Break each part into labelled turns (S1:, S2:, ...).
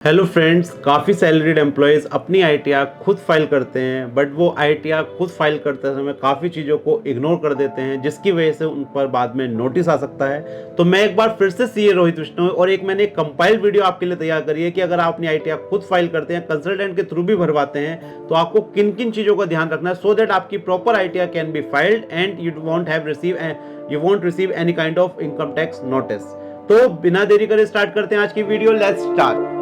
S1: Hello friends, काफ़ी salaried employees अपनी ITR खुद फाइल करते हैं, बट वो आईटीआर खुद फाइल करते समय काफ़ी चीज़ों को इग्नोर कर देते हैं, जिसकी वजह से उन पर बाद में नोटिस आ सकता है। तो मैं एक बार फिर से सीए रोहित विष्णु और एक मैंने एक कंपाइल्ड वीडियो आपके लिए तैयार करी है कि अगर आप अपनी आईटीआर खुद फाइल करते हैं, कंसल्टेंट के थ्रू भी भरवाते हैं, तो आपको किन किन चीज़ों का ध्यान रखना है सो दैट आपकी proper ITR can be filed and you won't receive any kind of income tax notice. तो बिना देरी करे स्टार्ट करते हैं आज की वीडियो। Let's start.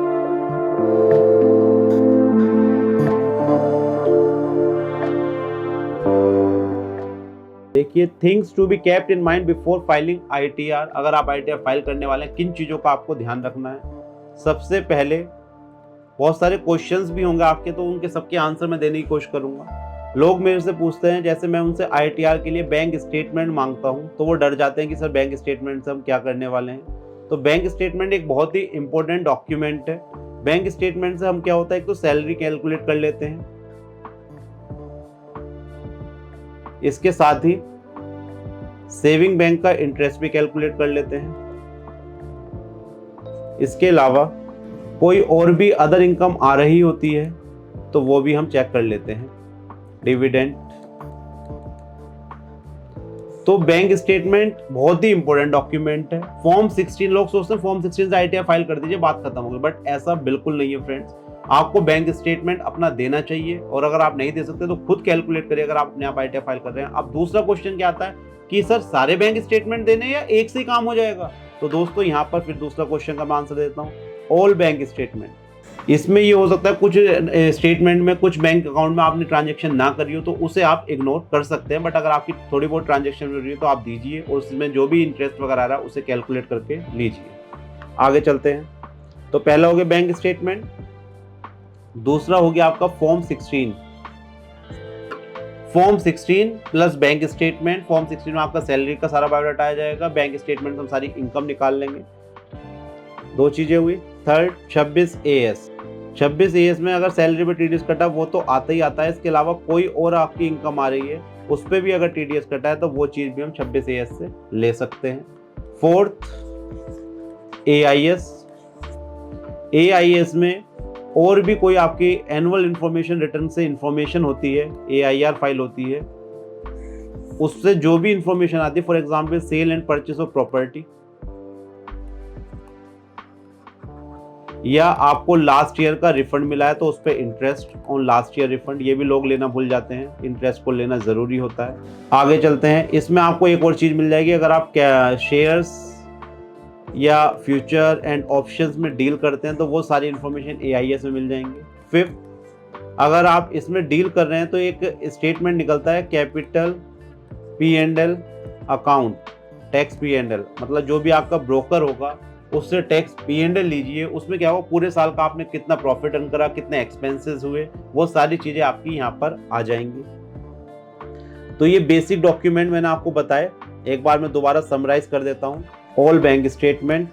S1: देखिए, things to be kept in mind before filing ITR. अगर आप आईटीआर फाइल करने वाले हैं, किन चीज़ों का आपको ध्यान रखना है। सबसे पहले बहुत सारे क्वेश्चंस भी होंगे आपके, तो उनके सबके आंसर मैं देने की कोशिश करूंगा। लोग मेरे से पूछते हैं, जैसे मैं उनसे आईटीआर के लिए बैंक स्टेटमेंट मांगता हूं, तो वो डर जाते हैं कि सर बैंक स्टेटमेंट से हम क्या करने वाले हैं। तो बैंक स्टेटमेंट एक बहुत ही इंपॉर्टेंट डॉक्यूमेंट है। बैंक स्टेटमेंट से हम क्या होता है, एक तो सैलरी कैलकुलेट कर लेते हैं, इसके साथ ही सेविंग बैंक का इंटरेस्ट भी कैलकुलेट कर लेते हैं। इसके अलावा कोई और भी अदर इनकम आ रही होती है तो वो भी हम चेक कर लेते हैं, डिविडेंड। तो बैंक स्टेटमेंट बहुत ही इंपॉर्टेंट डॉक्यूमेंट है। फॉर्म 16, लोग सोचते हैं फॉर्म 16 से आईटीआर फाइल कर दीजिए, बात खत्म हो गई, बट ऐसा बिल्कुल नहीं है फ्रेंड्स। आपको बैंक स्टेटमेंट अपना देना चाहिए, और अगर आप नहीं दे सकते तो खुद कैलकुलेट करिए अगर आप अपने आप आईटीआर फाइल कर रहे हैं। अब दूसरा क्वेश्चन क्या आता है कि सर सारे बैंक स्टेटमेंट देने या एक से ही काम हो जाएगा। तो दोस्तों यहाँ पर फिर दूसरा क्वेश्चन का मैं आंसर देता हूँ, ऑल बैंक स्टेटमेंट। इसमें ये हो सकता है कुछ स्टेटमेंट में, कुछ बैंक अकाउंट में आपने ट्रांजैक्शन ना करी हो तो उसे आप इग्नोर कर सकते हैं, बट अगर आपकी थोड़ी बहुत ट्रांजैक्शन हो रही है तो आप दीजिए, और उसमें जो भी इंटरेस्ट वगैरह आ रहा है उसे कैलकुलेट करके लीजिए। आगे चलते हैं। तो पहला हो गया बैंक स्टेटमेंट, दूसरा हो गया आपका form 16। Form 16 plus bank statement. Form 16 में आपका सैलरी का सारा बायोडाटा आ जाएगा, बैंक स्टेटमेंट में हम सारी इनकम निकाल लेंगे। दो चीजें हुई। Third, 26AS। 26AS में अगर सैलरी पे टीडीएस कटा वो तो आता ही आता है, इसके अलावा कोई और आपकी इनकम आ रही है उस पर भी अगर टीडीएस कटा है तो वो चीज भी हम 26AS से ले सकते हैं। Fourth, AIS। AIS में और भी कोई आपकी एनुअल इंफॉर्मेशन रिटर्न से इंफॉर्मेशन होती है, AIR फाइल होती है, उससे जो भी इंफॉर्मेशन आती है, for example sale and purchase of property, या आपको लास्ट ईयर का रिफंड मिला है तो उस पर interest on last year refund, ये भी लोग लेना भूल जाते हैं, इंटरेस्ट को लेना ज़रूरी होता है। आगे चलते हैं। इसमें आपको एक और चीज़ मिल जाएगी, अगर आप शेयर्स या फ्यूचर एंड ऑप्शंस में डील करते हैं तो वो सारी इंफॉर्मेशन AIS में मिल जाएंगे। फिफ्थ, अगर आप इसमें डील कर रहे हैं तो एक स्टेटमेंट निकलता है capital P&L account, tax P&L, मतलब जो भी आपका ब्रोकर होगा उससे टैक्स P&L लीजिए। उसमें क्या होगा, पूरे साल का आपने कितना प्रॉफिट अर्न करा, कितने एक्सपेंसेस हुए, वो सारी चीज़ें आपकी यहाँ पर आ जाएंगी। तो ये बेसिक डॉक्यूमेंट मैंने आपको बताए, एक बार मैं दोबारा समराइज कर देता हूँ। ऑल बैंक स्टेटमेंट,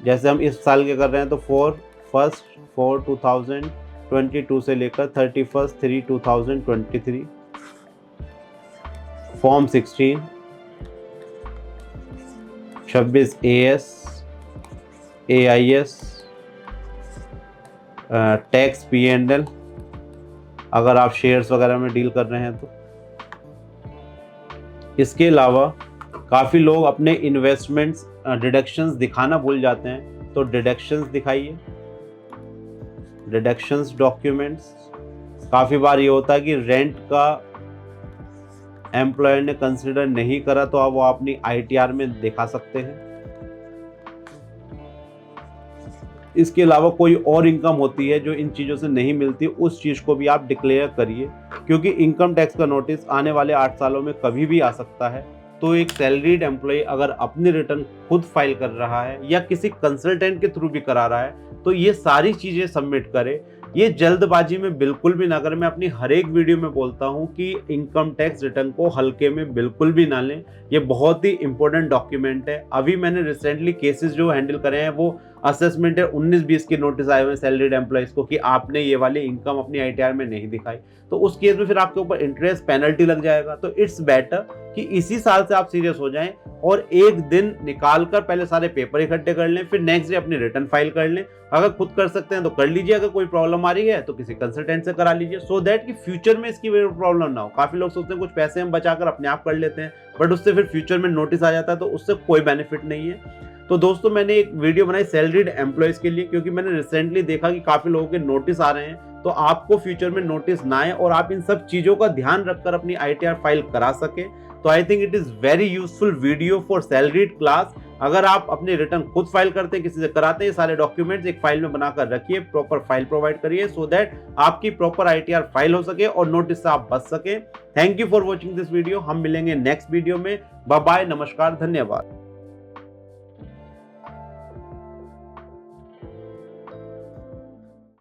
S1: जैसे हम इस साल के कर रहे हैं तो 4/1/2022 से लेकर 31/3/2023। Form 16, 26AS, AIS, tax P&L अगर आप शेयर्स वगैरह में डील कर रहे हैं तो। इसके अलावा काफ़ी लोग अपने इन्वेस्टमेंट्स डिडक्शंस दिखाना भूल जाते हैं, तो डिडक्शंस दिखाइए, डिडक्शंस डॉक्यूमेंट्स। काफ़ी बार ये होता है कि रेंट का एम्प्लॉयर ने कंसिडर नहीं करा तो आप वो अपनी आईटीआर में दिखा सकते हैं। इसके अलावा कोई और इनकम होती है जो इन चीज़ों से नहीं मिलती, उस चीज़ को भी आप डिक्लेयर करिए, क्योंकि इनकम टैक्स का नोटिस आने वाले 8 सालों में कभी भी आ सकता है। तो एक सैलरीड एम्प्लॉय अगर अपनी रिटर्न खुद फाइल कर रहा है या किसी कंसल्टेंट के थ्रू भी करा रहा है तो ये सारी चीज़ें सबमिट करे। ये जल्दबाजी में बिल्कुल भी ना करें। मैं अपनी हर एक वीडियो में बोलता हूँ कि इनकम टैक्स रिटर्न को हल्के में बिल्कुल भी ना लें, ये बहुत ही इंपॉर्टेंट डॉक्यूमेंट है। अभी मैंने रिसेंटली केसेस जो हैंडल करे हैं वो असेसमेंट है 19-20 के नोटिस आए हुए हैं सैलरीड एम्प्लॉइज को कि आपने ये वाली इनकम अपनी आईटीआर में नहीं दिखाई, तो उस केस में फिर आपके ऊपर इंटरेस्ट पेनल्टी लग जाएगा। तो इट्स बेटर कि इसी साल से आप सीरियस हो जाएं और एक दिन निकाल कर पहले सारे पेपर इकट्ठे कर लें, फिर नेक्स्ट डे अपनी रिटर्न फाइल कर लें। अगर खुद कर सकते हैं तो कर लीजिए, अगर कोई प्रॉब्लम आ रही है तो किसी कंसल्टेंट से करा लीजिए, सो दैट कि फ्यूचर में इसकी प्रॉब्लम ना हो। काफी लोग सोचते हैं कुछ पैसे हम बचाकर अपने आप कर लेते हैं, बट उससे फिर फ्यूचर में नोटिस आ जाता है, तो उससे कोई बेनिफिट नहीं है। तो दोस्तों मैंने एक वीडियो बनाई सैलरीड एम्प्लॉइज के लिए, क्योंकि मैंने रिसेंटली देखा कि काफी लोगों के नोटिस आ रहे हैं, तो आपको फ्यूचर में नोटिस ना आए और आप इन सब चीजों का ध्यान रखकर अपनी आईटीआर फाइल करा सके। तो I think it is very useful video for salaried class. अगर आप अपने रिटर्न खुद फाइल करते हैं, किसी से कराते हैं, सारे डॉक्यूमेंट्स एक फाइल में बनाकर रखिए, प्रॉपर फाइल प्रोवाइड करिए, सो दैट आपकी प्रॉपर आईटीआर फाइल हो सके और नोटिस से आप बच सके। Thank you for watching this video. हम मिलेंगे नेक्स्ट वीडियो में। बाय बाय, नमस्कार, धन्यवाद।